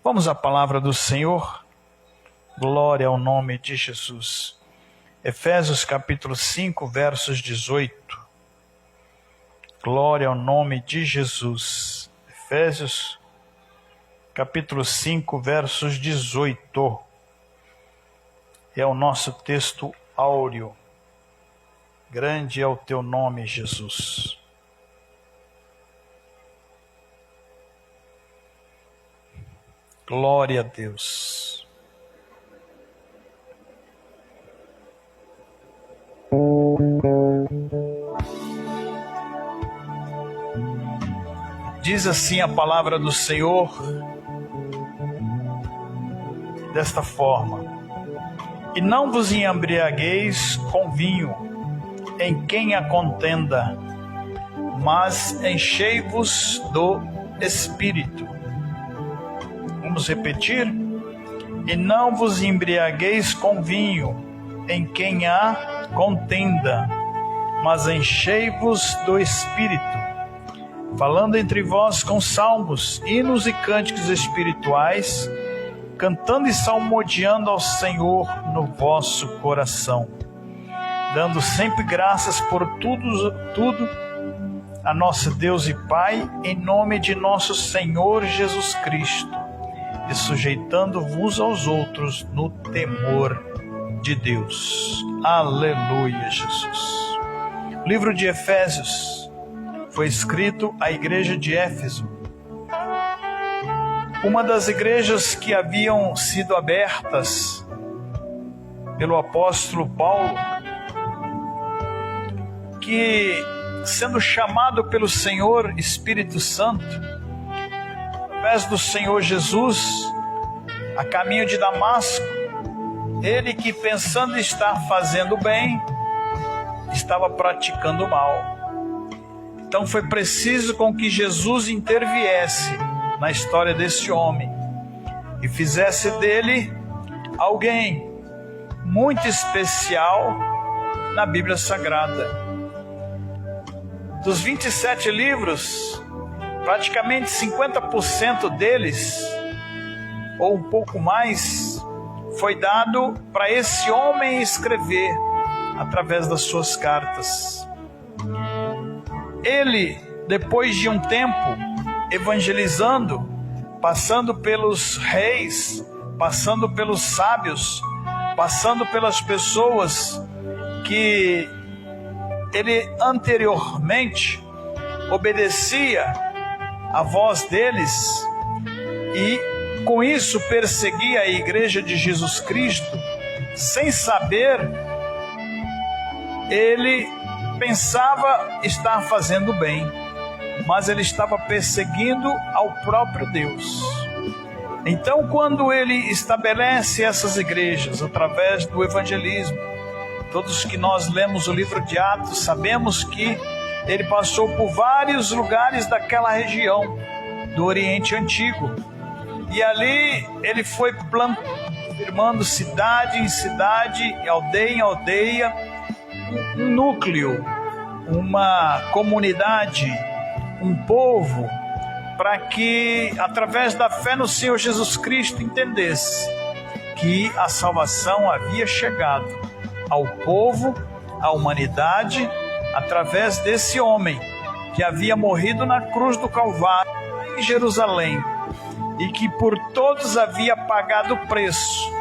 Vamos à palavra do Senhor. Glória ao nome de Jesus. Efésios capítulo 5, versos 18. Glória ao nome de Jesus. Efésios capítulo 5, versos 18. É o nosso texto áureo. Grande é o teu nome, Jesus. Glória a Deus. Diz assim a palavra do Senhor, desta forma: E não vos embriagueis com vinho, em quem há contenda, mas enchei-vos do Espírito. Vamos repetir? E não vos embriagueis com vinho, em quem há contenda, mas enchei-vos do Espírito, falando entre vós com salmos, hinos e cânticos espirituais, cantando e salmodiando ao Senhor no vosso coração, dando sempre graças por tudo a nosso Deus e Pai, em nome de nosso Senhor Jesus Cristo, e sujeitando-vos aos outros no temor de Deus. Aleluia, Jesus. O livro de Efésios foi escrito à igreja de Éfeso, uma das igrejas que haviam sido abertas pelo apóstolo Paulo, que, sendo chamado pelo Senhor Espírito Santo, através do Senhor Jesus, a caminho de Damasco, ele que, pensando estar fazendo bem, estava praticando mal. Então foi preciso com que Jesus interviesse na história desse homem e fizesse dele alguém muito especial na Bíblia Sagrada. Dos 27 livros, praticamente 50% deles, ou um pouco mais, foi dado para esse homem escrever através das suas cartas. Ele, depois de um tempo evangelizando, passando pelos reis, passando pelos sábios, passando pelas pessoas que ele anteriormente obedecia a voz deles e com isso perseguia a igreja de Jesus Cristo, sem saber, ele pensava estar fazendo bem, mas ele estava perseguindo ao próprio Deus. Então, quando ele estabelece essas igrejas através do evangelismo, todos que nós lemos o livro de Atos sabemos que ele passou por vários lugares daquela região do Oriente Antigo. E ali ele foi firmando cidade em cidade, aldeia em aldeia, um núcleo, uma comunidade, um povo, para que, através da fé no Senhor Jesus Cristo, entendesse que a salvação havia chegado ao povo, à humanidade, através desse homem que havia morrido na cruz do Calvário em Jerusalém e que por todos havia pagado o preço.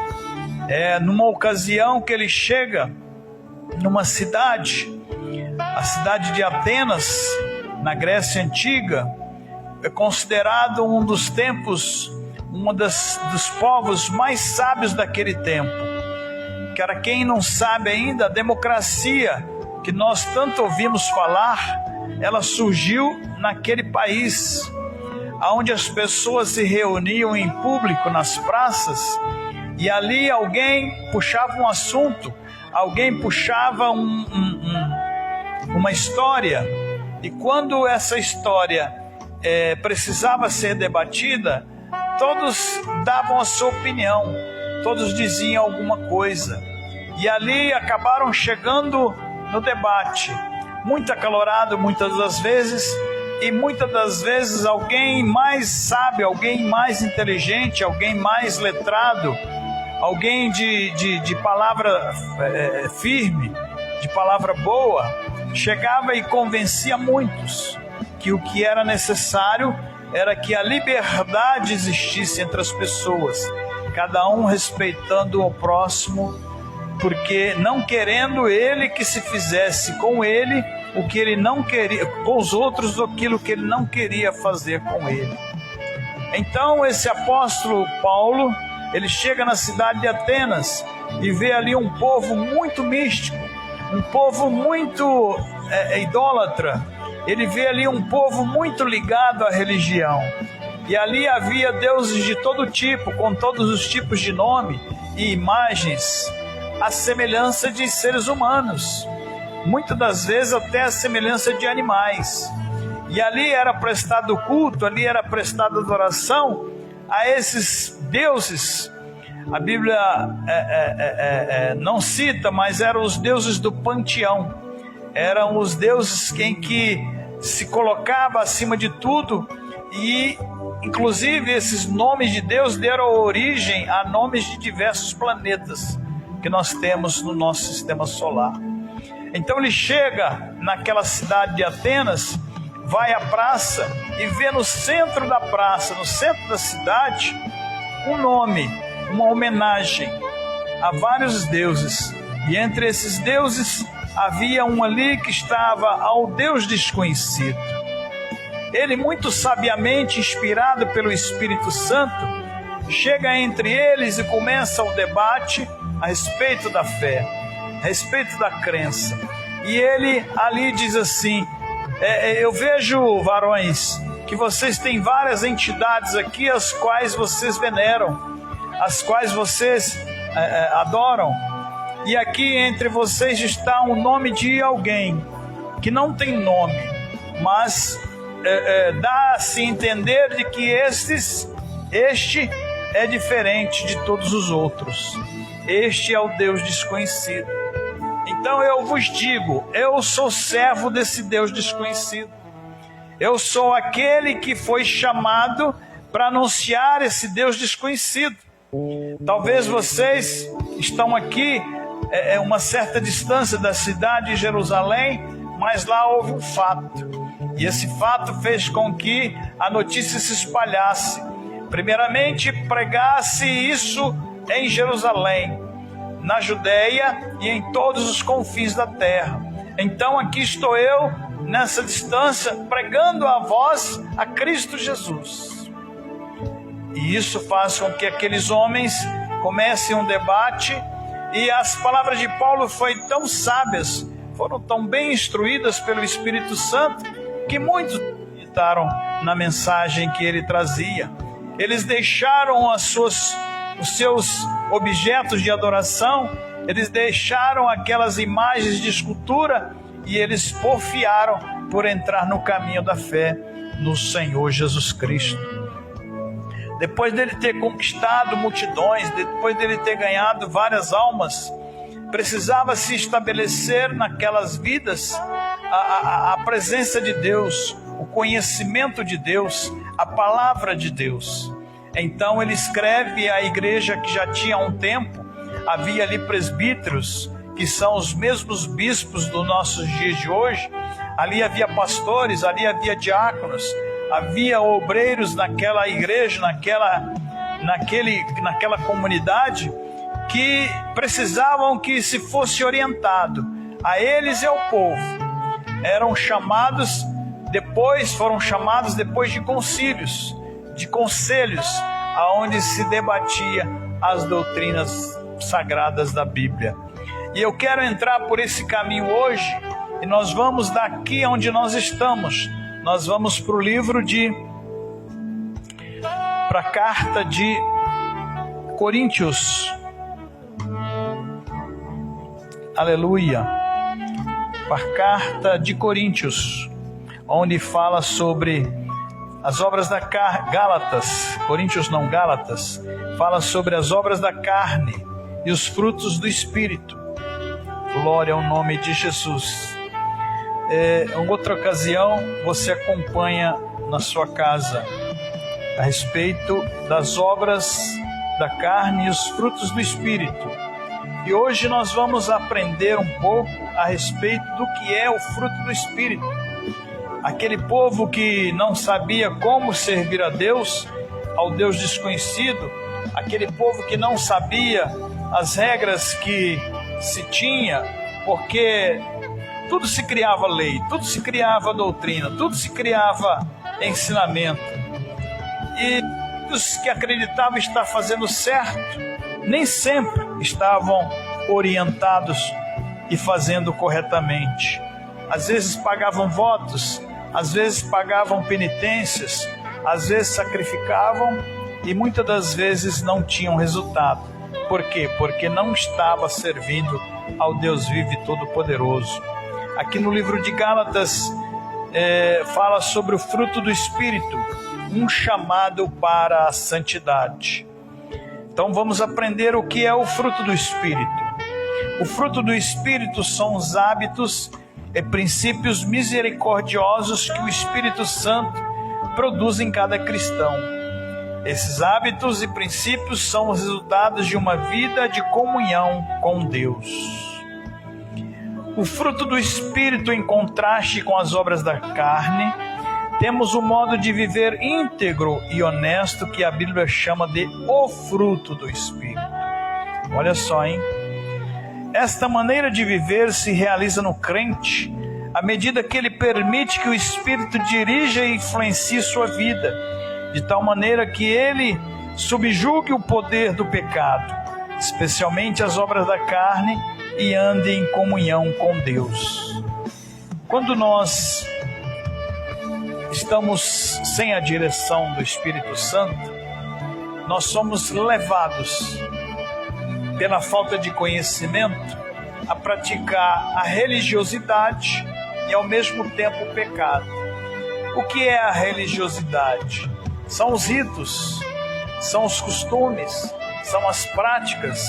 Numa ocasião que ele chega numa cidade, a cidade de Atenas, na Grécia Antiga, é considerado um dos tempos, dos povos mais sábios daquele tempo. Que era, quem não sabe ainda, a democracia que nós tanto ouvimos falar, ela surgiu naquele país, onde as pessoas se reuniam em público nas praças, e ali alguém puxava um assunto, alguém puxava uma história, e quando essa história precisava ser debatida, todos davam a sua opinião, todos diziam alguma coisa, e ali acabaram chegando no debate, muito acalorado muitas das vezes, e muitas das vezes alguém mais sábio, alguém mais inteligente, alguém mais letrado, alguém de palavra firme, de palavra boa, chegava e convencia muitos que o que era necessário era que a liberdade existisse entre as pessoas, cada um respeitando o próximo, porque não querendo ele que se fizesse com ele o que ele não queria, com os outros aquilo que ele não queria fazer com ele. Então esse apóstolo Paulo, ele chega na cidade de Atenas e vê ali um povo muito místico, um povo muito idólatra. Ele vê ali um povo muito ligado à religião. E ali havia deuses de todo tipo, com todos os tipos de nome e imagens, à semelhança de seres humanos, muitas das vezes até a semelhança de animais. E ali era prestado culto, ali era prestada adoração a esses deuses. A Bíblia não cita, mas eram os deuses do panteão. Eram os deuses em que se colocava acima de tudo, e inclusive esses nomes de Deus deram origem a nomes de diversos planetas que nós temos no nosso sistema solar. Então ele chega naquela cidade de Atenas, vai à praça e vê no centro da praça, no centro da cidade, um nome, uma homenagem a vários deuses. E entre esses deuses havia um ali que estava ao Deus desconhecido. Ele, muito sabiamente, inspirado pelo Espírito Santo, chega entre eles e começa o debate a respeito da fé, a respeito da crença. E ele ali diz assim: eu vejo, varões, que vocês têm várias entidades aqui, as quais vocês veneram, as quais vocês adoram. E aqui entre vocês está o nome de alguém que não tem nome, mas dá-se a entender de que este é diferente de todos os outros. Este é o Deus desconhecido. Então eu vos digo, eu sou servo desse Deus desconhecido. Eu sou aquele que foi chamado para anunciar esse Deus desconhecido. Talvez vocês estão aqui uma certa distância da cidade de Jerusalém, mas lá houve um fato. E esse fato fez com que a notícia se espalhasse. Primeiramente, pregasse isso em Jerusalém, na Judeia e em todos os confins da terra. Então aqui estou eu, nessa distância, pregando a vós a Cristo Jesus. E isso faz com que aqueles homens comecem um debate, e as palavras de Paulo foram tão sábias, foram tão bem instruídas pelo Espírito Santo, que muitos acreditaram na mensagem que ele trazia. Eles deixaram os seus objetos de adoração, eles deixaram aquelas imagens de escultura e eles porfiaram por entrar no caminho da fé no Senhor Jesus Cristo. Depois dele ter conquistado multidões, depois dele ter ganhado várias almas, precisava se estabelecer naquelas vidas a presença de Deus, o conhecimento de Deus, a palavra de Deus. Então ele escreve à igreja que já tinha um tempo, havia ali presbíteros, que são os mesmos bispos dos nossos dias de hoje. Ali havia pastores, ali havia diáconos, havia obreiros naquela igreja, naquela comunidade, que precisavam que se fosse orientado a eles e ao povo. Foram chamados depois de concílios, de conselhos, aonde se debatia as doutrinas sagradas da Bíblia. E eu quero entrar por esse caminho hoje, e nós vamos daqui onde nós estamos, nós vamos para o livro para a carta de Coríntios. Aleluia. Para a carta de Coríntios, onde fala sobre as obras da Gálatas, Coríntios não, Gálatas, fala sobre as obras da carne e os frutos do Espírito. Glória ao nome de Jesus. em outra ocasião você acompanha na sua casa a respeito das obras da carne e os frutos do Espírito. E hoje nós vamos aprender um pouco a respeito do que é o fruto do Espírito. Aquele povo que não sabia como servir a Deus, ao Deus desconhecido, aquele povo que não sabia as regras que se tinha, porque tudo se criava lei, tudo se criava doutrina, tudo se criava ensinamento. E os que acreditavam estar fazendo certo, nem sempre estavam orientados e fazendo corretamente. Às vezes pagavam votos, às vezes pagavam penitências, às vezes sacrificavam e muitas das vezes não tinham resultado. Por quê? Porque não estava servindo ao Deus vivo e todo-poderoso. Aqui no livro de Gálatas fala sobre o fruto do Espírito, um chamado para a santidade. Então vamos aprender o que é o fruto do Espírito. O fruto do Espírito são os hábitos e princípios misericordiosos que o Espírito Santo produz em cada cristão. Esses hábitos e princípios são os resultados de uma vida de comunhão com Deus. O fruto do Espírito, em contraste com as obras da carne, temos um modo de viver íntegro e honesto que a Bíblia chama de o fruto do Espírito. Olha só, hein? Esta maneira de viver se realiza no crente à medida que ele permite que o Espírito dirija e influencie sua vida, de tal maneira que ele subjugue o poder do pecado, especialmente as obras da carne, e ande em comunhão com Deus. Quando nós estamos sem a direção do Espírito Santo, nós somos levados pela falta de conhecimento a praticar a religiosidade e ao mesmo tempo o pecado. O que é a religiosidade? São os ritos, são os costumes, são as práticas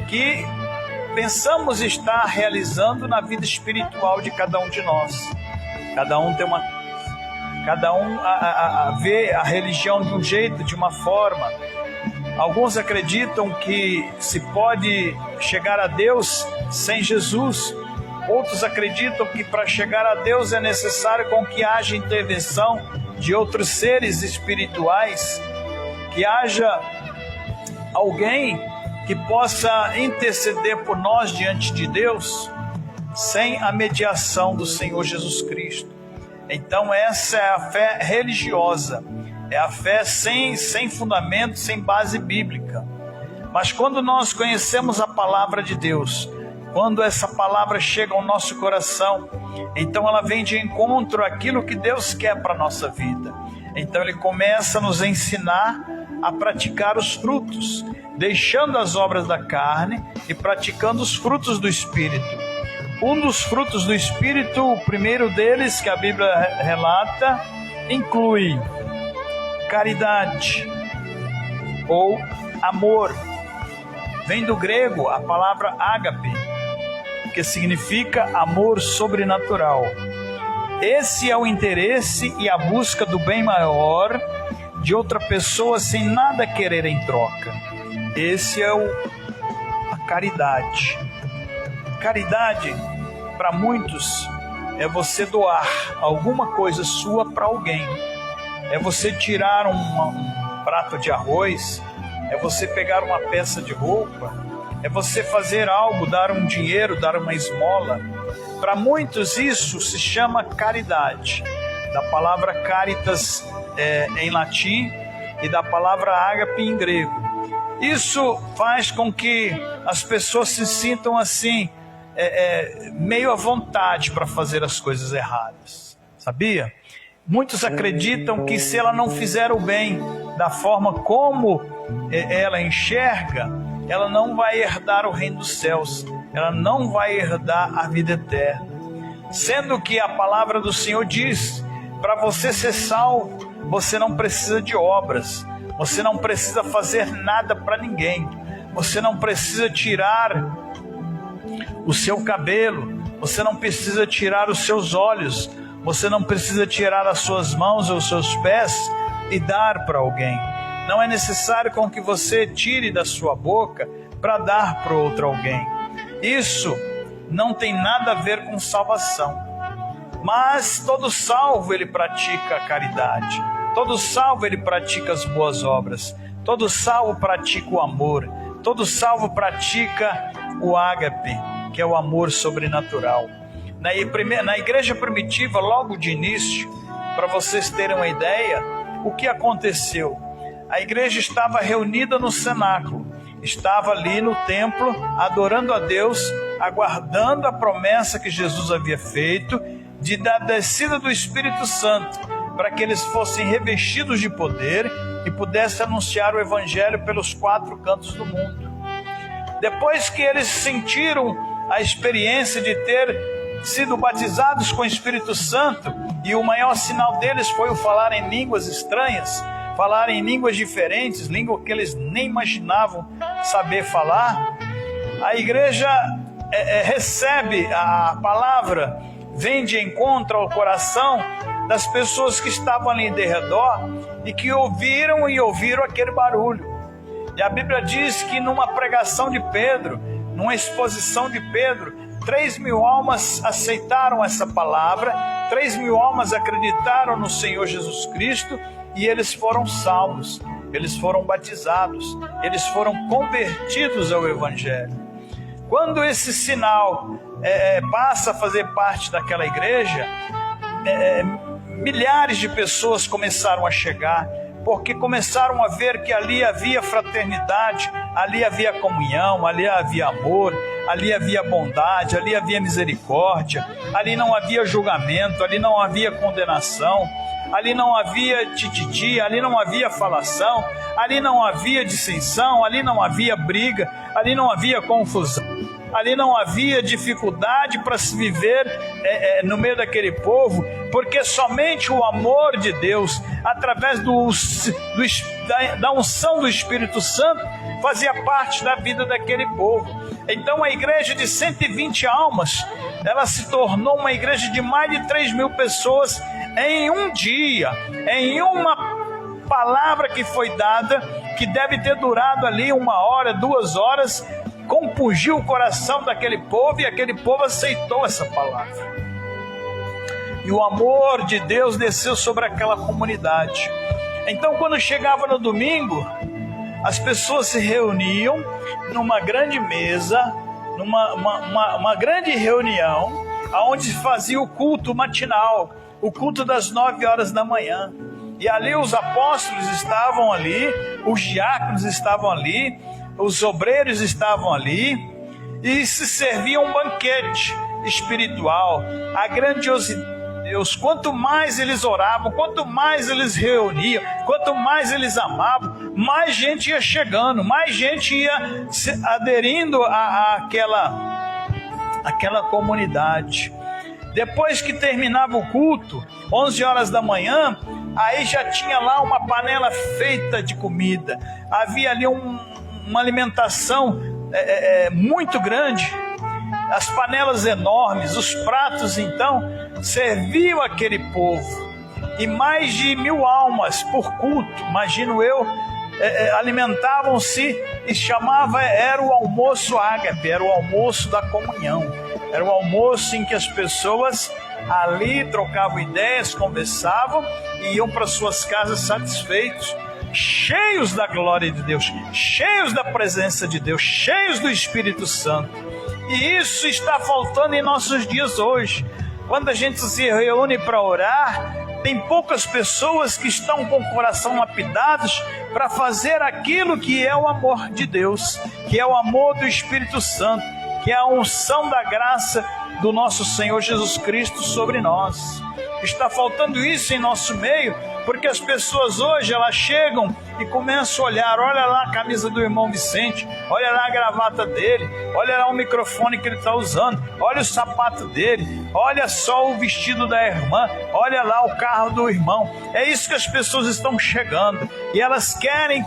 que pensamos estar realizando na vida espiritual de cada um de nós. Cada um vê a religião de um jeito, de uma forma. Alguns acreditam que se pode chegar a Deus sem Jesus. Outros acreditam que para chegar a Deus é necessário com que haja intervenção de outros seres espirituais, que haja alguém que possa interceder por nós diante de Deus, sem a mediação do Senhor Jesus Cristo. Então essa é a fé religiosa, é a fé sem fundamento, sem base bíblica. Mas quando nós conhecemos a palavra de Deus, quando essa palavra chega ao nosso coração, então ela vem de encontro àquilo que Deus quer para a nossa vida. Então Ele começa a nos ensinar a praticar os frutos, deixando as obras da carne e praticando os frutos do Espírito. Um dos frutos do Espírito, o primeiro deles que a Bíblia relata, inclui caridade ou amor. Vem do grego a palavra ágape, que significa amor sobrenatural. Esse é o interesse e a busca do bem maior de outra pessoa sem nada querer em troca. Esse é a caridade. Caridade, para muitos, é você doar alguma coisa sua para alguém. É você tirar um prato de arroz, é você pegar uma peça de roupa, é você fazer algo, dar um dinheiro, dar uma esmola. Para muitos isso se chama caridade, da palavra caritas em latim e da palavra ágape em grego. Isso faz com que as pessoas se sintam assim, meio à vontade para fazer as coisas erradas, sabia? Muitos acreditam que se ela não fizer o bem da forma como ela enxerga, ela não vai herdar o reino dos céus, ela não vai herdar a vida eterna. Sendo que a palavra do Senhor diz, para você ser salvo, você não precisa de obras, você não precisa fazer nada para ninguém, você não precisa tirar o seu cabelo, Você não precisa tirar os seus olhos, você não precisa tirar as suas mãos ou os seus pés e dar para alguém. Não é necessário com que você tire da sua boca para dar para outro alguém. Isso não tem nada a ver com salvação. Mas todo salvo ele pratica a caridade. Todo salvo ele pratica as boas obras. Todo salvo pratica o amor. Todo salvo pratica o ágape, que é o amor sobrenatural. Na igreja primitiva, logo de início, para vocês terem uma ideia, o que aconteceu? A igreja estava reunida no cenáculo, estava ali no templo, adorando a Deus, aguardando a promessa que Jesus havia feito, da descida do Espírito Santo, para que eles fossem revestidos de poder e pudessem anunciar o Evangelho pelos 4 cantos do mundo. Depois que eles sentiram a experiência de ter sido batizados com o Espírito Santo, e o maior sinal deles foi o falar em línguas estranhas, falar em línguas diferentes, língua que eles nem imaginavam saber falar, a igreja recebe a palavra, vem de encontro ao coração das pessoas que estavam ali de redor e que ouviram aquele barulho. E a Bíblia diz que numa pregação de Pedro, numa exposição de Pedro, 3.000 almas aceitaram essa palavra, 3.000 almas acreditaram no Senhor Jesus Cristo e eles foram salvos, eles foram batizados, eles foram convertidos ao Evangelho. Quando esse sinal passa a fazer parte daquela igreja, milhares de pessoas começaram a chegar, porque começaram a ver que ali havia fraternidade, ali havia comunhão, ali havia amor, ali havia bondade, ali havia misericórdia, ali não havia julgamento, ali não havia condenação, ali não havia tititi, ali não havia falação, ali não havia dissensão, ali não havia briga, ali não havia confusão, ali não havia dificuldade para se viver no meio daquele povo, porque somente o amor de Deus, através da unção do Espírito Santo, fazia parte da vida daquele povo. Então a igreja de 120 almas, ela se tornou uma igreja de mais de 3.000 pessoas em um dia, em uma palavra que foi dada, que deve ter durado ali 1 hora, 2 horas, compungiu o coração daquele povo e aquele povo aceitou essa palavra. E o amor de Deus desceu sobre aquela comunidade. Então, quando chegava no domingo, as pessoas se reuniam numa grande mesa, numa grande reunião, onde se fazia o culto matinal, o culto das 9 horas da manhã. E ali os apóstolos estavam ali, os diáconos estavam ali, os obreiros estavam ali, e se servia um banquete espiritual. A grandiosidade de Deus, quanto mais eles oravam, quanto mais eles reuniam, quanto mais eles amavam, mais gente ia chegando, mais gente ia se aderindo àquela comunidade. Depois que terminava o culto, 11 horas da manhã, aí já tinha lá uma panela feita de comida, havia ali uma alimentação muito grande, as panelas enormes, os pratos então serviam aquele povo, e mais de 1.000 almas por culto, imagino eu, alimentavam-se e era o almoço ágape, era o almoço da comunhão, era o almoço em que as pessoas ali trocavam ideias, conversavam e iam para suas casas satisfeitos, cheios da glória de Deus, cheios da presença de Deus, cheios do Espírito Santo. E isso está faltando em nossos dias hoje. Quando a gente se reúne para orar, tem poucas pessoas que estão com o coração lapidados para fazer aquilo que é o amor de Deus, que é o amor do Espírito Santo, que é a unção da graça do nosso Senhor Jesus Cristo sobre nós. Está faltando isso em nosso meio, porque as pessoas hoje, elas chegam e começam a olhar, olha lá a camisa do irmão Vicente, olha lá a gravata dele, olha lá o microfone que ele está usando, olha o sapato dele, olha só o vestido da irmã, olha lá o carro do irmão. É isso que as pessoas estão chegando, e elas querem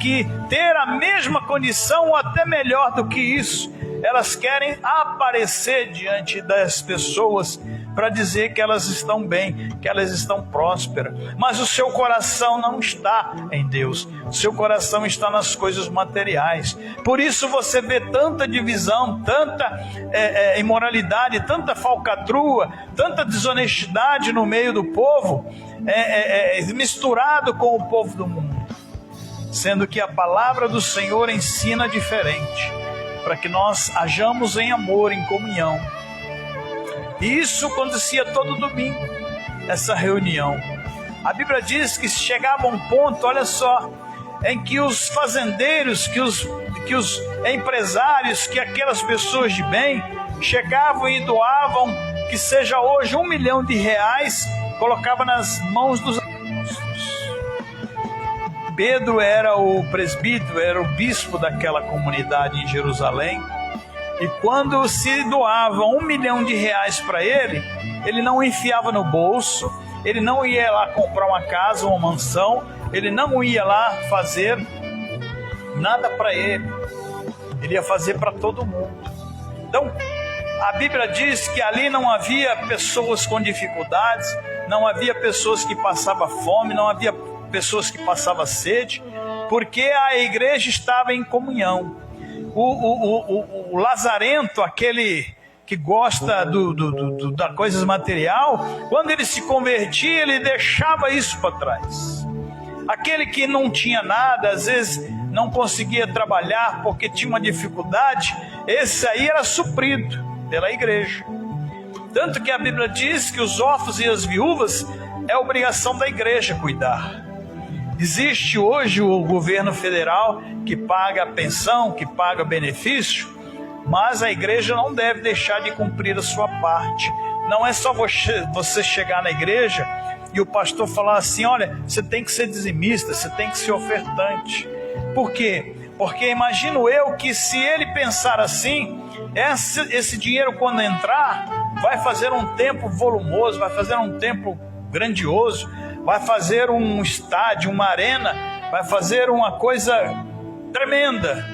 ter a mesma condição ou até melhor do que isso. elas querem aparecer diante das pessoas para dizer que elas estão bem, que elas estão prósperas, mas o seu coração não está em Deus, o seu coração está nas coisas materiais. Por isso você vê tanta divisão, tanta imoralidade, tanta falcatrua, tanta desonestidade no meio do povo, misturado com o povo do mundo, sendo que a palavra do Senhor ensina diferente, para que nós hajamos em amor, em comunhão. E isso acontecia todo domingo, essa reunião. A Bíblia diz que chegava um ponto, olha só, em que os fazendeiros, que os empresários, que aquelas pessoas de bem, chegavam e doavam, que seja hoje R$1 milhão, colocava nas mãos dos apóstolos. Pedro era o presbítero, era o bispo daquela comunidade em Jerusalém. E quando se doava R$1 milhão para ele, ele não enfiava no bolso, ele não ia lá comprar uma casa, uma mansão, ele não ia lá fazer nada para ele, ele ia fazer para todo mundo. Então, a Bíblia diz que ali não havia pessoas com dificuldades, não havia pessoas que passavam fome, não havia pessoas que passavam sede, porque a igreja estava em comunhão. O lazarento, aquele que gosta da coisa material, quando ele se convertia, ele deixava isso para trás. Aquele que não tinha nada, às vezes não conseguia trabalhar porque tinha uma dificuldade, esse aí era suprido pela igreja. Tanto que a Bíblia diz que os órfãos e as viúvas é obrigação da igreja cuidar. Existe hoje o governo federal que paga a pensão, que paga benefício, mas a igreja não deve deixar de cumprir a sua parte. Não é só você chegar na igreja e o pastor falar assim: olha, você tem que ser dizimista, você tem que ser ofertante. Por quê? Porque imagino eu que se ele pensar assim, esse dinheiro quando entrar, vai fazer um templo volumoso, vai fazer um templo grandioso, vai fazer um estádio, uma arena, vai fazer uma coisa tremenda,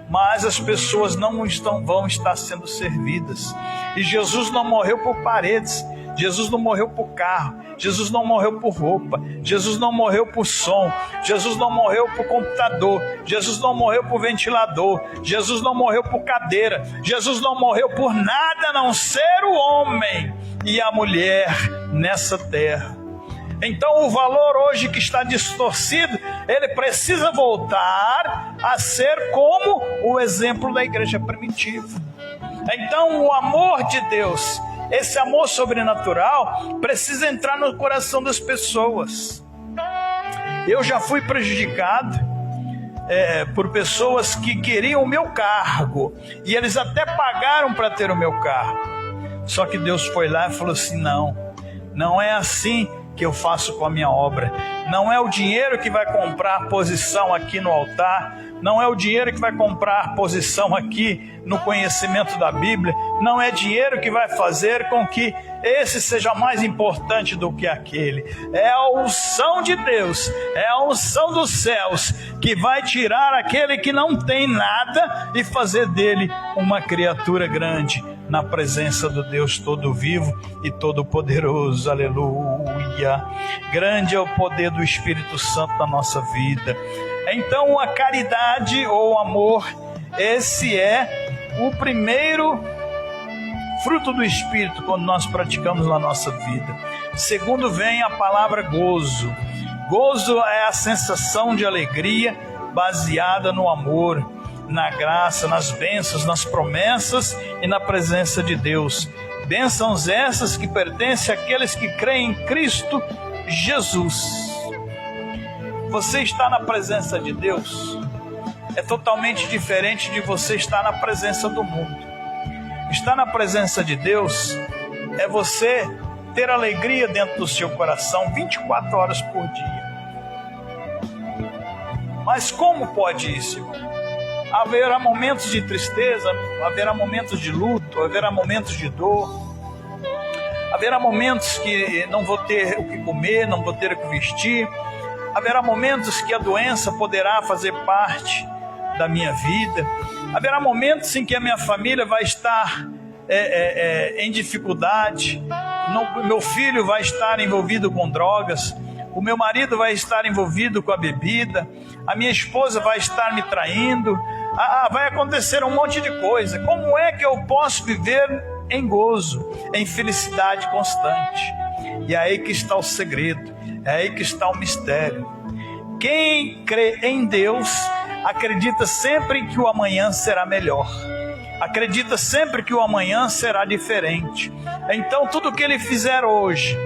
mas as pessoas não vão estar sendo servidas. E Jesus não morreu por paredes, Jesus não morreu por carro, Jesus não morreu por roupa, Jesus não morreu por som, Jesus não morreu por computador, Jesus não morreu por ventilador, Jesus não morreu por cadeira, Jesus não morreu por nada a não ser o homem e a mulher nessa terra. Então o valor hoje que está distorcido, ele precisa voltar a ser como o exemplo da igreja primitiva. Então o amor de Deus, esse amor sobrenatural, precisa entrar no coração das pessoas. Eu já fui prejudicado por pessoas que queriam o meu cargo, e eles até pagaram para ter o meu cargo. Só que Deus foi lá e falou assim: não é assim que eu faço com a minha obra. Não é o dinheiro que vai comprar posição aqui no altar, não é o dinheiro que vai comprar posição aqui no conhecimento da Bíblia, não é dinheiro que vai fazer com que esse seja mais importante do que aquele. É a unção de Deus, é a unção dos céus que vai tirar aquele que não tem nada e fazer dele uma criatura grande na presença do Deus todo vivo e todo poderoso. Aleluia! Grande é o poder do Espírito Santo na nossa vida. Então a caridade ou amor, esse é o primeiro fruto do Espírito quando nós praticamos na nossa vida. Segundo vem a palavra gozo. Gozo é a sensação de alegria baseada no amor, na graça, nas bênçãos, nas promessas e na presença de Deus. Bênçãos essas que pertencem àqueles que creem em Cristo Jesus. Você está na presença de Deus é totalmente diferente de você estar na presença do mundo. Estar na presença de Deus é você ter alegria dentro do seu coração 24 horas por dia. Mas como pode isso, irmão? Haverá momentos de tristeza, haverá momentos de luto, haverá momentos de dor, haverá momentos que não vou ter o que comer, não vou ter o que vestir, haverá momentos que a doença poderá fazer parte da minha vida. Haverá momentos em que a minha família vai estar em dificuldade, meu filho vai estar envolvido com drogas, o meu marido vai estar envolvido com a bebida, a minha esposa vai estar me traindo, vai acontecer um monte de coisa. Como é que eu posso viver em gozo, em felicidade constante? E é aí que está o segredo, é aí que está o mistério. Quem crê em Deus acredita sempre que o amanhã será melhor, acredita sempre que o amanhã será diferente. Então tudo que ele fizer hoje,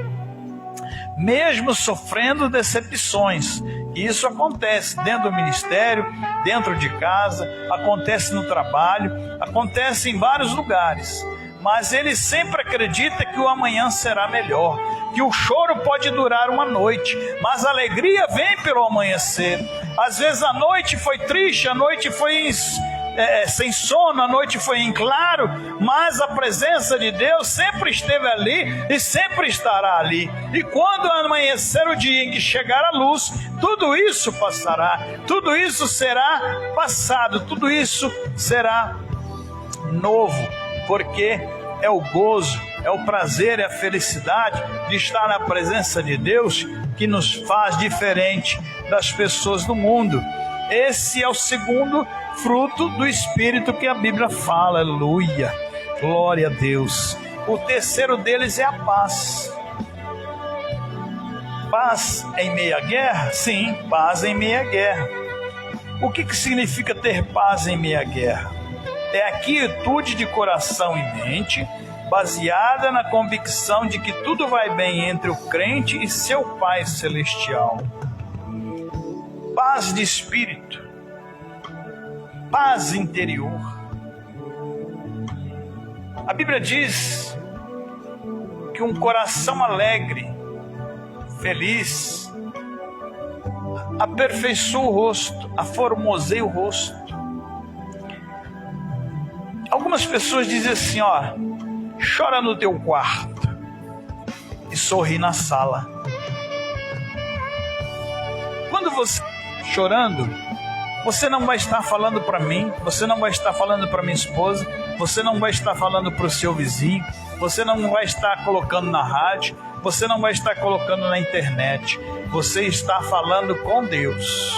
mesmo sofrendo decepções, e isso acontece dentro do ministério, dentro de casa, acontece no trabalho, acontece em vários lugares, mas ele sempre acredita que o amanhã será melhor, que o choro pode durar uma noite, mas a alegria vem pelo amanhecer. Às vezes a noite foi triste, a noite foi sem sono, a noite foi em claro, mas a presença de Deus sempre esteve ali e sempre estará ali. E quando amanhecer o dia em que chegar a luz, tudo isso passará, tudo isso será passado, tudo isso será novo, porque é o gozo, é o prazer, é a felicidade de estar na presença de Deus que nos faz diferente das pessoas do mundo. Esse é o segundo fruto do Espírito que a Bíblia fala, aleluia, glória a Deus. O terceiro deles é a paz. Paz em meio à guerra? Sim, paz em meio à guerra. O que significa ter paz em meio à guerra? É a quietude de coração e mente, baseada na convicção de que tudo vai bem entre o crente e seu Pai Celestial. Paz de espírito, paz interior. A Bíblia diz que um coração alegre, feliz, aperfeiçoa o rosto, aformoseia o rosto. Algumas pessoas dizem assim, chora no teu quarto e sorri na sala. Quando você está chorando, você não vai estar falando para mim, você não vai estar falando para minha esposa, você não vai estar falando para o seu vizinho, você não vai estar colocando na rádio, você não vai estar colocando na internet, você está falando com Deus.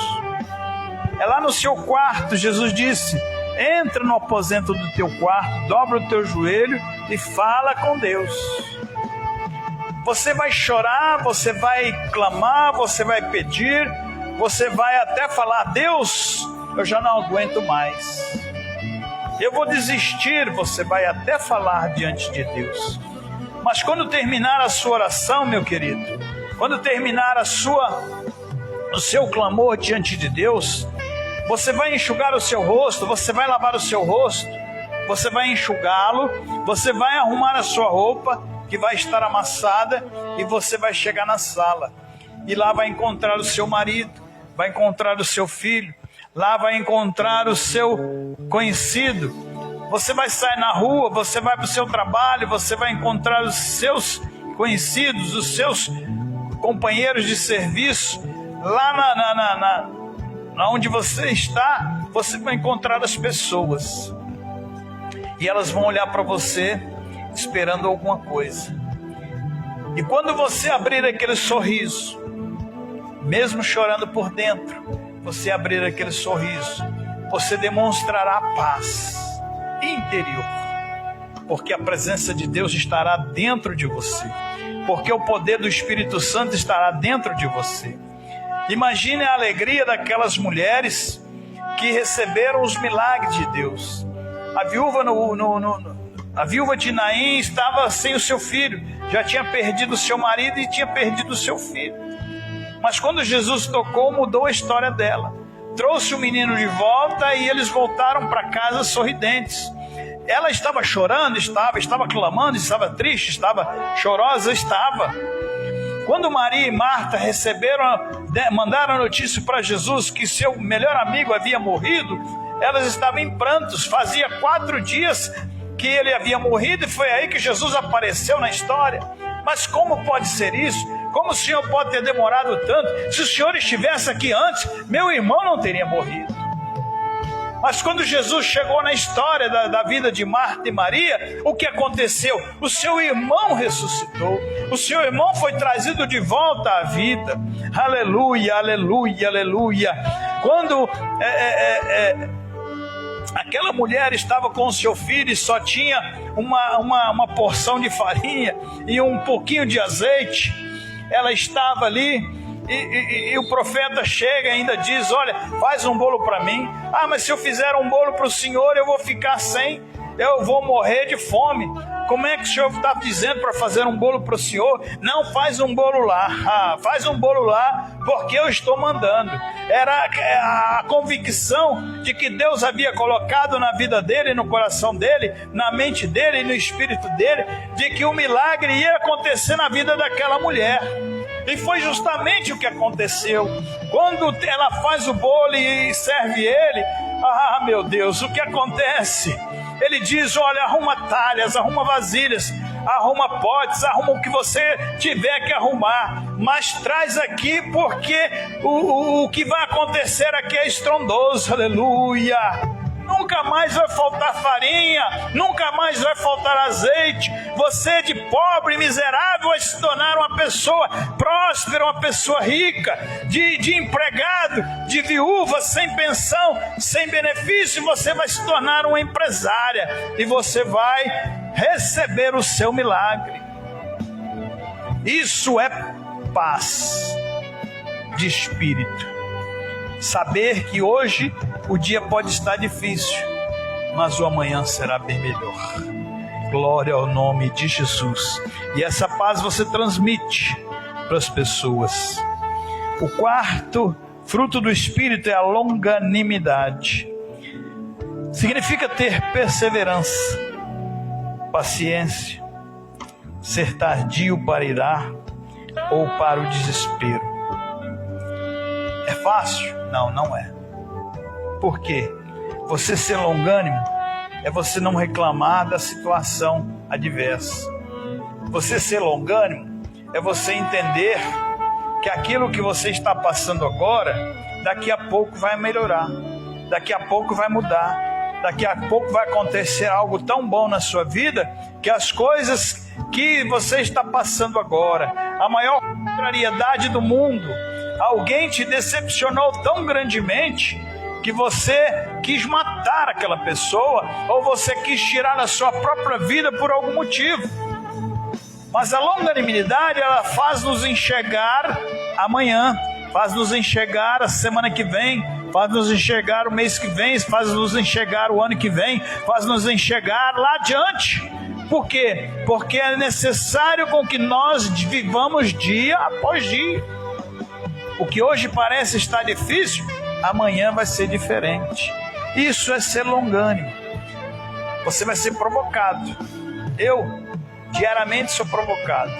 É lá no seu quarto, Jesus disse, entra no aposento do teu quarto, dobra o teu joelho e fala com Deus. Você vai chorar, você vai clamar, você vai pedir, você vai até falar, Deus, eu já não aguento mais, eu vou desistir, você vai até falar diante de Deus. Mas quando terminar a sua oração, meu querido, quando terminar o seu clamor diante de Deus, você vai enxugar o seu rosto, você vai lavar o seu rosto, você vai enxugá-lo, você vai arrumar a sua roupa, que vai estar amassada, e você vai chegar na sala. E lá vai encontrar o seu marido, vai encontrar o seu filho, lá vai encontrar o seu conhecido. Você vai sair na rua, você vai para o seu trabalho, você vai encontrar os seus conhecidos, os seus companheiros de serviço. Lá onde você está, você vai encontrar as pessoas. E elas vão olhar para você esperando alguma coisa. E quando você abrir aquele sorriso, mesmo chorando por dentro, você abrir aquele sorriso, você demonstrará paz interior, porque a presença de Deus estará dentro de você, porque o poder do Espírito Santo estará dentro de você. Imagine a alegria daquelas mulheres que receberam os milagres de Deus. A viúva de Naim estava sem o seu filho, já tinha perdido o seu marido e tinha perdido o seu filho. Mas quando Jesus tocou, mudou a história dela. Trouxe o menino de volta e eles voltaram para casa sorridentes. Ela estava chorando, estava clamando, estava triste, estava chorosa, estava. Quando Maria e Marta mandaram a notícia para Jesus que seu melhor amigo havia morrido, elas estavam em prantos. Fazia 4 dias que ele havia morrido e foi aí que Jesus apareceu na história. Mas como pode ser isso? Como o Senhor pode ter demorado tanto? Se o Senhor estivesse aqui antes, meu irmão não teria morrido. Mas quando Jesus chegou na história da vida de Marta e Maria, o que aconteceu? O seu irmão ressuscitou. O seu irmão foi trazido de volta à vida. Aleluia, aleluia, aleluia. Quando aquela mulher estava com o seu filho e só tinha uma porção de farinha e um pouquinho de azeite, ela estava ali. E o profeta chega e ainda diz: olha, faz um bolo para mim. Ah, mas se eu fizer um bolo para o senhor, eu vou ficar sem, eu vou morrer de fome. Como é que o senhor está dizendo para fazer um bolo para o senhor? Não, faz um bolo lá. Faz um bolo lá, porque eu estou mandando. Era a convicção de que Deus havia colocado na vida dele, no coração dele, na mente dele e no espírito dele, de que o milagre ia acontecer na vida daquela mulher. E foi justamente o que aconteceu. Quando ela faz o bolo e serve ele, ah, meu Deus, o que acontece? Ele diz: olha, arruma talhas, arruma vasilhas, arruma potes, arruma o que você tiver que arrumar, mas traz aqui, porque o que vai acontecer aqui é estrondoso. Aleluia! Nunca mais vai faltar farinha, nunca mais vai faltar azeite. Você, de pobre e miserável, vai se tornar uma pessoa próspera, uma pessoa rica, de empregado, de viúva, sem pensão, sem benefício. Você vai se tornar uma empresária e você vai receber o seu milagre. Isso é paz de espírito. Saber que hoje o dia pode estar difícil, mas o amanhã será bem melhor. Glória ao nome de Jesus. E essa paz você transmite para as pessoas. O quarto fruto do Espírito é a longanimidade. Significa ter perseverança, paciência, ser tardio para irar ou para o desespero. É fácil? Não, não é. Por quê? Você ser longânimo é você não reclamar da situação adversa. Você ser longânimo é você entender que aquilo que você está passando agora, daqui a pouco vai melhorar, daqui a pouco vai mudar, daqui a pouco vai acontecer algo tão bom na sua vida, que as coisas que você está passando agora, a maior contrariedade do mundo, alguém te decepcionou tão grandemente que você quis matar aquela pessoa, ou você quis tirar a sua própria vida por algum motivo. Mas a longanimidade, ela faz nos enxergar amanhã, faz nos enxergar a semana que vem, faz nos enxergar o mês que vem, faz nos enxergar o ano que vem, faz nos enxergar lá adiante. Por quê? Porque é necessário com que nós vivamos dia após dia. O que hoje parece estar difícil, amanhã vai ser diferente. Isso é ser longânimo. Você vai ser provocado. Eu, diariamente, sou provocado.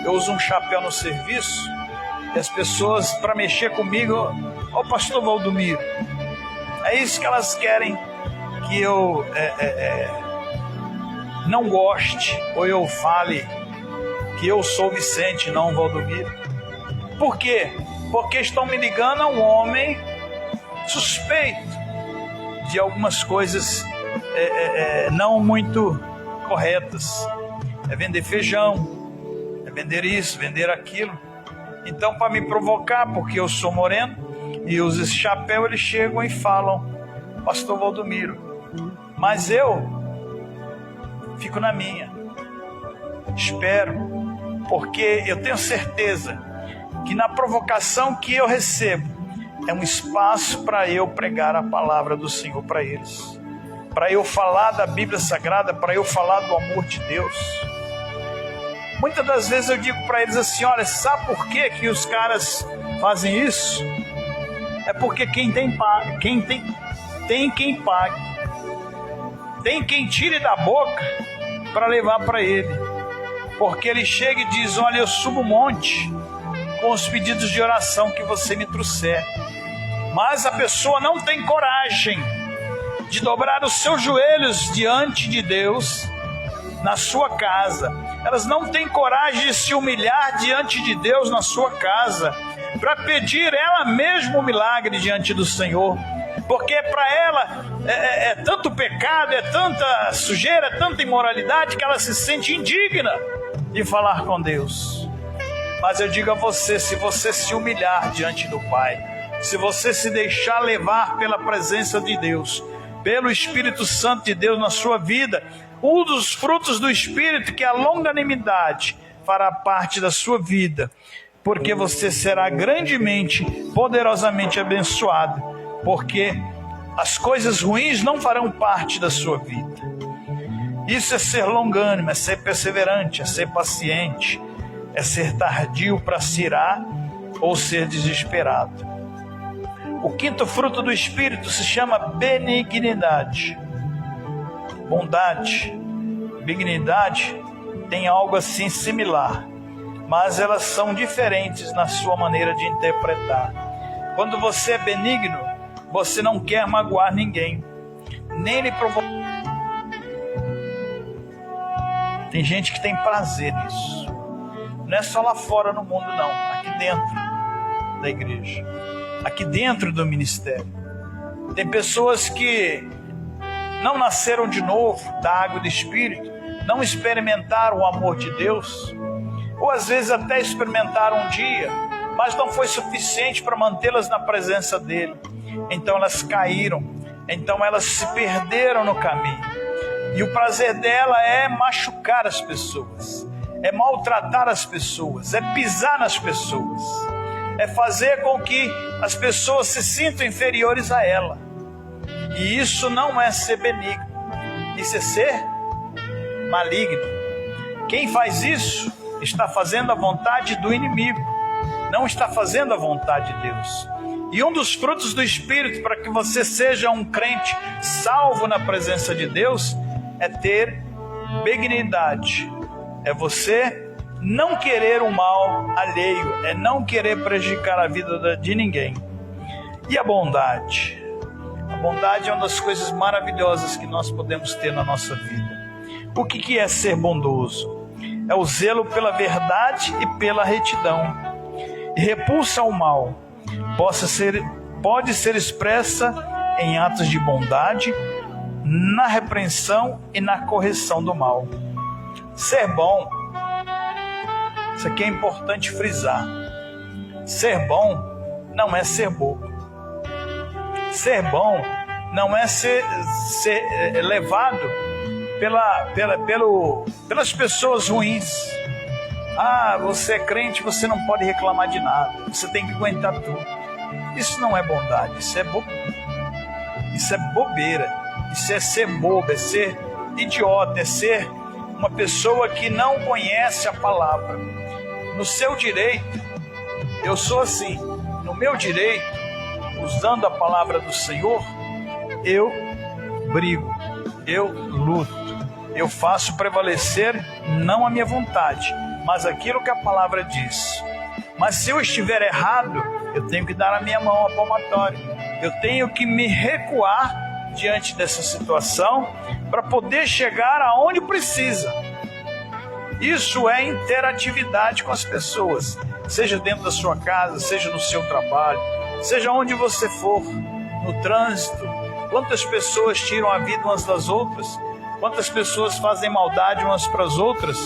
Eu uso um chapéu no serviço e as pessoas, para mexer comigo, ó, pastor Valdomiro, é isso que elas querem que eu não goste, ou eu fale que eu sou Vicente, não Valdomiro. Por quê? Porque estão me ligando a um homem suspeito de algumas coisas não muito corretas. É vender feijão, é vender isso, vender aquilo. Então, para me provocar, porque eu sou moreno e uso esse chapéu, eles chegam e falam: pastor Valdomiro. Mas eu fico na minha, espero, porque eu tenho certeza que na provocação que eu recebo é um espaço para eu pregar a palavra do Senhor para eles, para eu falar da Bíblia Sagrada, para eu falar do amor de Deus. Muitas das vezes eu digo para eles assim: olha, sabe por que os caras fazem isso? É porque quem tem paga, quem pague, tem quem tire da boca para levar para ele, porque ele chega e diz: olha, eu subo um monte com os pedidos de oração que você me trouxer, mas a pessoa não tem coragem de dobrar os seus joelhos diante de Deus na sua casa. Elas não têm coragem de se humilhar diante de Deus na sua casa para pedir ela mesma o milagre diante do Senhor. porque para ela é tanto pecado, é tanta sujeira, é tanta imoralidade, que ela se sente indigna de falar com Deus. Mas eu digo a você, se você se humilhar diante do Pai, se você se deixar levar pela presença de Deus, pelo Espírito Santo de Deus na sua vida, um dos frutos do Espírito, que é a longanimidade, fará parte da sua vida, porque você será grandemente, poderosamente abençoado, porque as coisas ruins não farão parte da sua vida. Isso é ser longânimo, é ser perseverante, é ser paciente, é ser tardio para se irar ou ser desesperado. O quinto fruto do Espírito se chama benignidade. Bondade, benignidade tem algo assim similar, mas elas são diferentes na sua maneira de interpretar. Quando você é benigno, você não quer magoar ninguém, nem lhe provocar. Tem gente que tem prazer nisso. Não é só lá fora no mundo, não. Aqui dentro da igreja, aqui dentro do ministério. Tem pessoas que não nasceram de novo da água do Espírito, não experimentaram o amor de Deus, ou às vezes até experimentaram um dia, mas não foi suficiente para mantê-las na presença dele. Então elas caíram, então elas se perderam no caminho. E o prazer dela é machucar as pessoas, é maltratar as pessoas, é pisar nas pessoas, é fazer com que as pessoas se sintam inferiores a ela. E isso não é ser benigno, isso é ser maligno. Quem faz isso está fazendo a vontade do inimigo, não está fazendo a vontade de Deus. E um dos frutos do Espírito para que você seja um crente salvo na presença de Deus é ter benignidade, é você não querer o mal alheio, é não querer prejudicar a vida de ninguém. E a bondade? A bondade é uma das coisas maravilhosas que nós podemos ter na nossa vida. O que é ser bondoso? É o zelo pela verdade e pela retidão. E repulsa ao mal pode ser expressa em atos de bondade, na repreensão e na correção do mal. Ser bom, isso aqui é importante frisar. Ser bom não é ser bobo. Ser bom não é ser levado pelas pessoas ruins. Ah, você é crente, você não pode reclamar de nada, você tem que aguentar tudo. Isso não é bondade, isso é bobeira, isso é ser bobo, é ser idiota, é ser uma pessoa que não conhece a palavra. No seu direito, eu sou assim, no meu direito, usando a palavra do Senhor, eu brigo, eu luto, eu faço prevalecer não a minha vontade, mas aquilo que a palavra diz. Mas se eu estiver errado, eu tenho que dar a minha mão à palmatória, eu tenho que me recuar diante dessa situação para poder chegar aonde precisa. Isso é interatividade com as pessoas, seja dentro da sua casa, seja no seu trabalho, seja onde você for, no trânsito. Quantas pessoas tiram a vida umas das outras? Quantas pessoas fazem maldade umas para as outras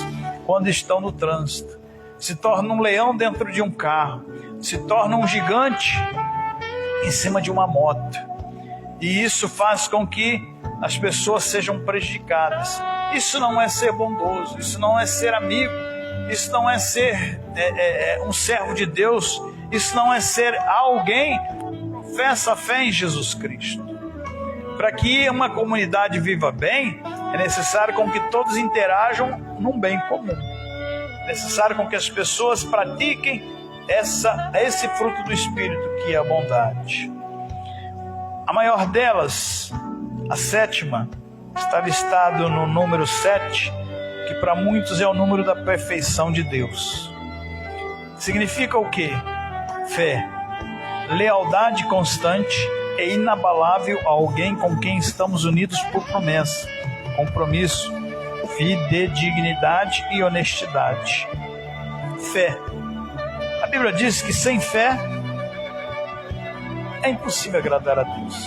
quando estão no trânsito? Se torna um leão dentro de um carro, se torna um gigante em cima de uma moto. E isso faz com que as pessoas sejam prejudicadas. Isso não é ser bondoso, isso não é ser amigo, isso não é ser um servo de Deus, isso não é ser alguém que professa a fé em Jesus Cristo. Para que uma comunidade viva bem, é necessário com que todos interajam num bem comum. É necessário com que as pessoas pratiquem esse fruto do Espírito, que é a bondade. A maior delas, a sétima, está listado no número 7, que para muitos é o número da perfeição de Deus. Significa o quê? Fé, lealdade constante e inabalável a alguém com quem estamos unidos por promessa, compromisso, fidedignidade e honestidade. Fé. A Bíblia diz que sem fé é impossível agradar a Deus.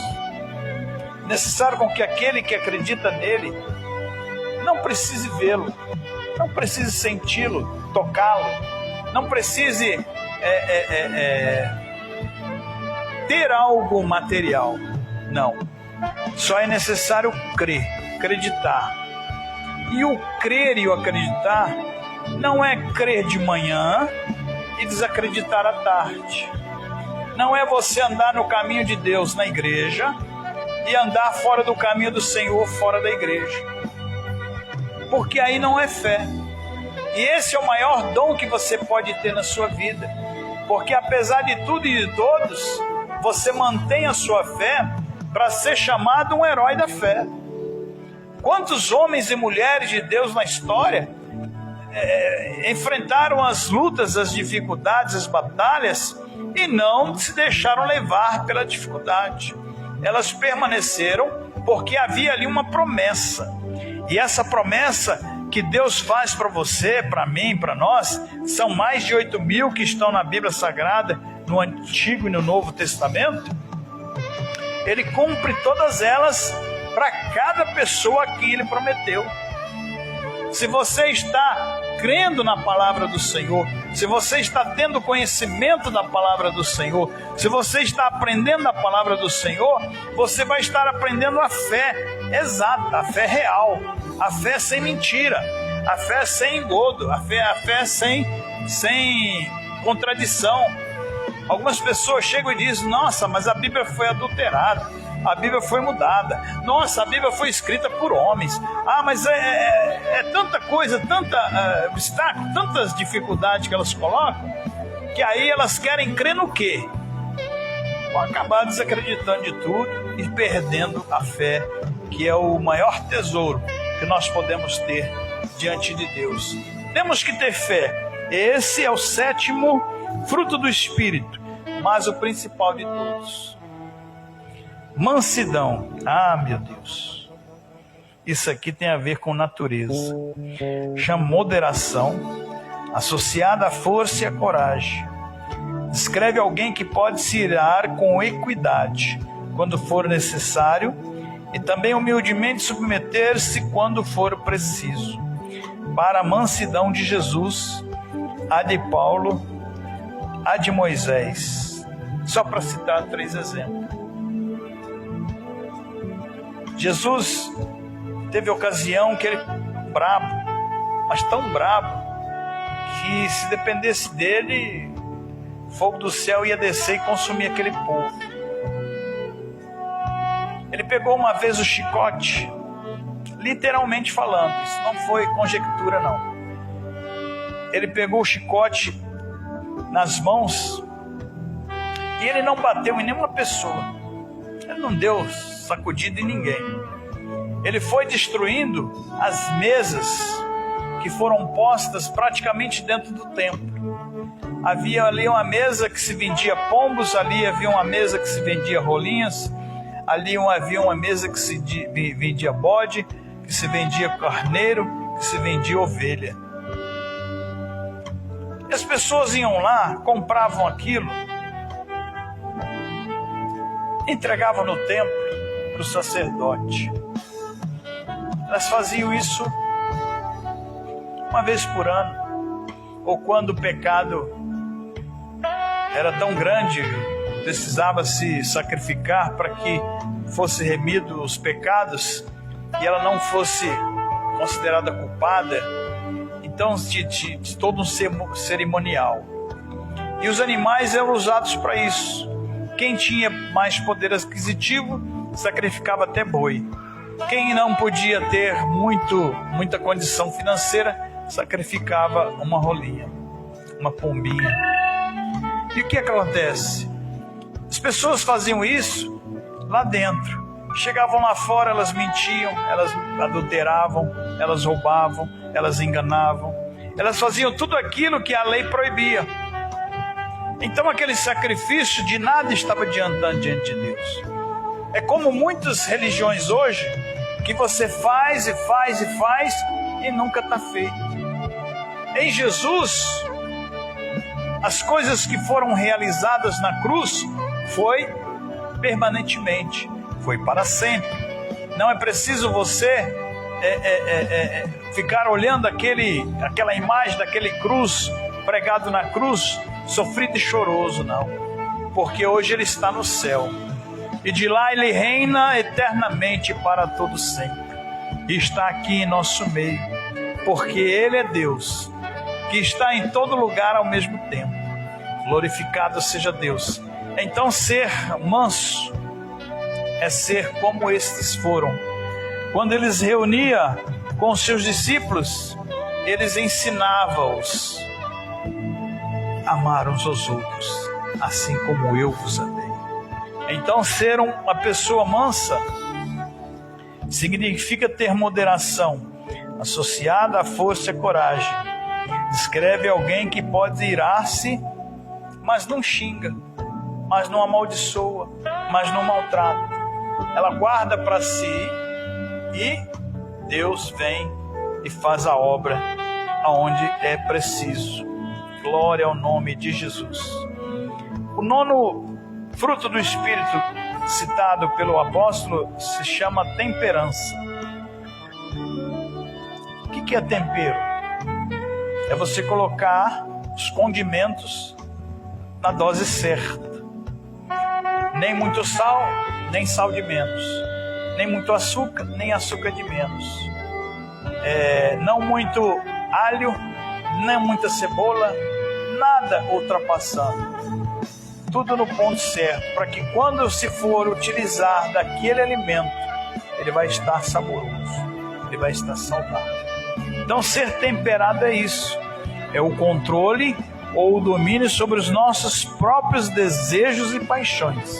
necessário com que aquele que acredita nele não precise vê-lo, não precise senti-lo, tocá-lo, não precise ter algo material. Não, só é necessário crer, acreditar. E o crer e o acreditar não é crer de manhã e desacreditar à tarde. Não é você andar no caminho de Deus na igreja e andar fora do caminho do Senhor fora da igreja. Porque aí não é fé. E esse é o maior dom que você pode ter na sua vida. Porque apesar de tudo e de todos, você mantém a sua fé para ser chamado um herói da fé. Quantos homens e mulheres de Deus na história enfrentaram as lutas, as dificuldades, as batalhas e não se deixaram levar pela dificuldade. Elas permaneceram porque havia ali uma promessa. E essa promessa que Deus faz para você, para mim, para nós, são mais de 8.000 que estão na Bíblia Sagrada, no Antigo e no Novo Testamento. Ele cumpre todas elas para cada pessoa que ele prometeu. Se você está crendo na palavra do Senhor, se você está tendo conhecimento da palavra do Senhor, se você está aprendendo a palavra do Senhor, você vai estar aprendendo a fé exata, a fé real, a fé sem mentira, a fé sem engodo, a fé sem contradição. Algumas pessoas chegam e dizem: nossa, mas a Bíblia foi adulterada, a Bíblia foi mudada, nossa, a Bíblia foi escrita por homens. Ah, mas é tanta coisa, obstáculo, tantas dificuldades que elas colocam, que aí elas querem crer no quê? Vão acabar desacreditando de tudo e perdendo a fé, que é o maior tesouro que nós podemos ter diante de Deus. Temos que ter fé. Esse é o 7º fruto do Espírito, mas o principal de todos. Mansidão. Ah, meu Deus. Isso aqui tem a ver com natureza. Chama moderação, associada à força e à coragem. Descreve alguém que pode se irar com equidade quando for necessário e também humildemente submeter-se quando for preciso. Para a mansidão de Jesus, a de Paulo, a de Moisés. Só para citar 3 exemplos. Jesus teve ocasião que ele brabo, mas tão brabo, que se dependesse dele, fogo do céu ia descer e consumir aquele povo. Ele pegou uma vez o chicote, literalmente falando, isso não foi conjectura não. Ele pegou o chicote nas mãos e ele não bateu em nenhuma pessoa. Ele não deu sacudida em ninguém. Ele foi destruindo as mesas que foram postas praticamente dentro do templo. Havia ali uma mesa que se vendia pombos, ali havia uma mesa que se vendia rolinhas, ali havia uma mesa que se vendia bode, que se vendia carneiro, que se vendia ovelha. E as pessoas iam lá, compravam aquilo, entregavam no templo para o sacerdote. Elas faziam isso uma vez por ano, ou quando o pecado era tão grande, precisava se sacrificar para que fosse remido os pecados e ela não fosse considerada culpada. Então de todo um cerimonial. E os animais eram usados para isso. Quem tinha mais poder aquisitivo sacrificava até boi. Quem não podia ter muita condição financeira sacrificava uma rolinha, uma pombinha. E o que acontece? As pessoas faziam isso lá dentro. Chegavam lá fora, elas mentiam, elas adulteravam, elas roubavam, elas enganavam. Elas faziam tudo aquilo que a lei proibia. Então aquele sacrifício de nada estava adiantando diante de Deus. É como muitas religiões hoje, que você faz e faz e faz e nunca está feito. Em Jesus, as coisas que foram realizadas na cruz foi permanentemente, foi para sempre. Não é preciso você ficar olhando aquela imagem daquele cruz, pregado na cruz, sofrido e choroso, não. Porque hoje ele está no céu. E de lá ele reina eternamente para todo sempre. E está aqui em nosso meio. Porque ele é Deus, que está em todo lugar ao mesmo tempo. Glorificado seja Deus. Então ser manso é ser como estes foram. Quando eles reunia com os seus discípulos, eles ensinavam-os a amar uns aos outros, assim como eu vos amei. Então ser uma pessoa mansa significa ter moderação, associada à força e à coragem. Descreve alguém que pode irar-se, mas não xinga, mas não amaldiçoa, mas não maltrata. Ela guarda para si e Deus vem e faz a obra aonde é preciso. Glória ao nome de Jesus. O nono fruto do Espírito citado pelo apóstolo se chama temperança. O que é tempero? É você colocar os condimentos na dose certa. Nem muito sal, nem sal de menos. Nem muito açúcar, nem açúcar de menos. Não muito alho, nem muita cebola, nada ultrapassando. Tudo no ponto certo, para que quando se for utilizar daquele alimento, ele vai estar saboroso, ele vai estar saudável. Então ser temperado é isso, é o controle ou o domínio sobre os nossos próprios desejos e paixões,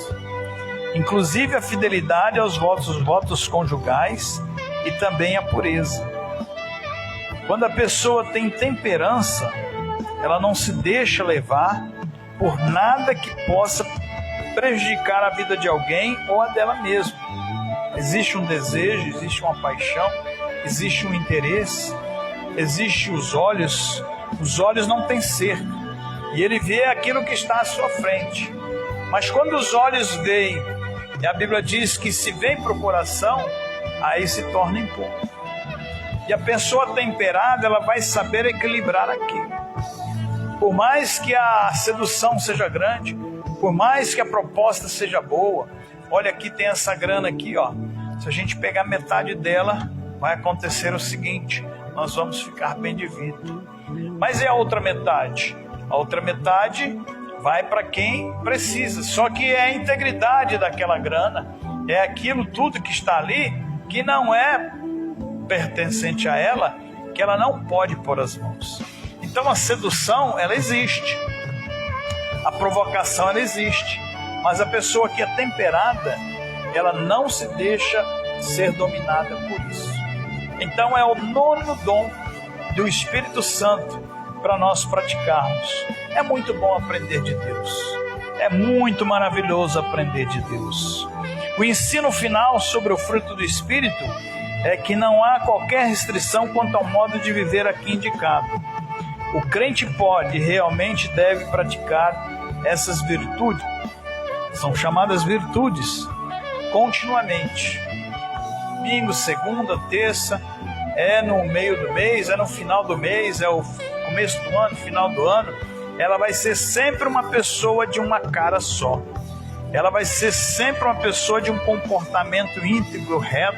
inclusive a fidelidade aos votos conjugais e também a pureza. Quando a pessoa tem temperança, ela não se deixa levar por nada que possa prejudicar a vida de alguém ou a dela mesma. Existe um desejo, existe uma paixão, existe um interesse, existe os olhos não têm cerco, e ele vê aquilo que está à sua frente. Mas quando os olhos veem, e a Bíblia diz que se vem para o coração, aí se torna impuro. E a pessoa temperada, ela vai saber equilibrar aquilo. Por mais que a sedução seja grande, por mais que a proposta seja boa, olha, aqui tem essa grana aqui, ó. Se a gente pegar metade dela, vai acontecer o seguinte: nós vamos ficar bem de vida. Mas e a outra metade? A outra metade vai para quem precisa. Só que é a integridade daquela grana, é aquilo tudo que está ali, que não é pertencente a ela, que ela não pode pôr as mãos. Então a sedução, ela existe, a provocação, ela existe, mas a pessoa que é temperada, ela não se deixa ser dominada por isso. Então é o nono dom do Espírito Santo para nós praticarmos. É muito bom aprender de Deus, é muito maravilhoso aprender de Deus. O ensino final sobre o fruto do Espírito é que não há qualquer restrição quanto ao modo de viver aqui indicado. O crente pode e realmente deve praticar essas virtudes, são chamadas virtudes, continuamente. Domingo, segunda, terça, é no meio do mês, é no final do mês, é o começo do ano, final do ano. Ela vai ser sempre uma pessoa de uma cara só. Ela vai ser sempre uma pessoa de um comportamento íntegro, reto,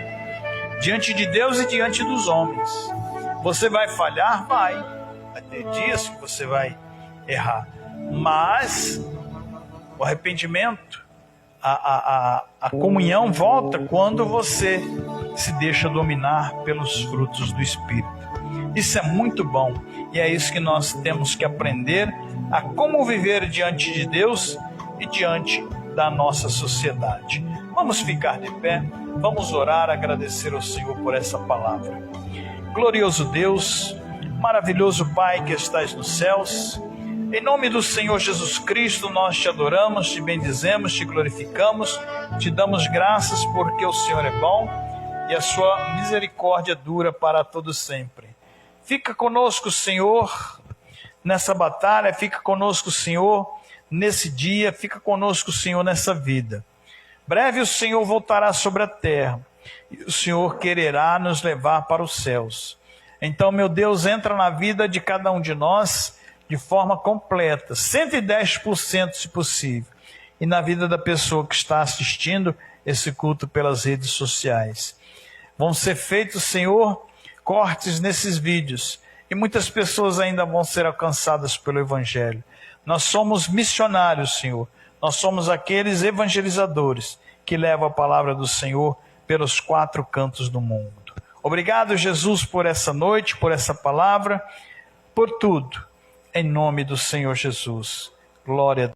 diante de Deus e diante dos homens. Você vai falhar? Vai ter dias que você vai errar, mas o arrependimento, a comunhão volta quando você se deixa dominar pelos frutos do Espírito. Isso é muito bom, e é isso que nós temos que aprender, a como viver diante de Deus e diante da nossa sociedade. Vamos ficar de pé, vamos orar, agradecer ao Senhor por essa palavra. Glorioso Deus, maravilhoso Pai que estás nos céus, em nome do Senhor Jesus Cristo, nós te adoramos, te bendizemos, te glorificamos, te damos graças porque o Senhor é bom e a sua misericórdia dura para todo sempre. Fica conosco, Senhor, nessa batalha, fica conosco, Senhor, nesse dia, fica conosco, Senhor, nessa vida. Breve o Senhor voltará sobre a terra. e o Senhor quererá nos levar para os céus. Então, meu Deus, entra na vida de cada um de nós de forma completa, 110% se possível, e na vida da pessoa que está assistindo esse culto pelas redes sociais. Vão ser feitos, Senhor, cortes nesses vídeos, e muitas pessoas ainda vão ser alcançadas pelo Evangelho. Nós somos missionários, Senhor. Nós somos aqueles evangelizadores que levam a palavra do Senhor pelos 4 cantos do mundo. Obrigado, Jesus, por essa noite, por essa palavra, por tudo. Em nome do Senhor Jesus. Glória a Deus.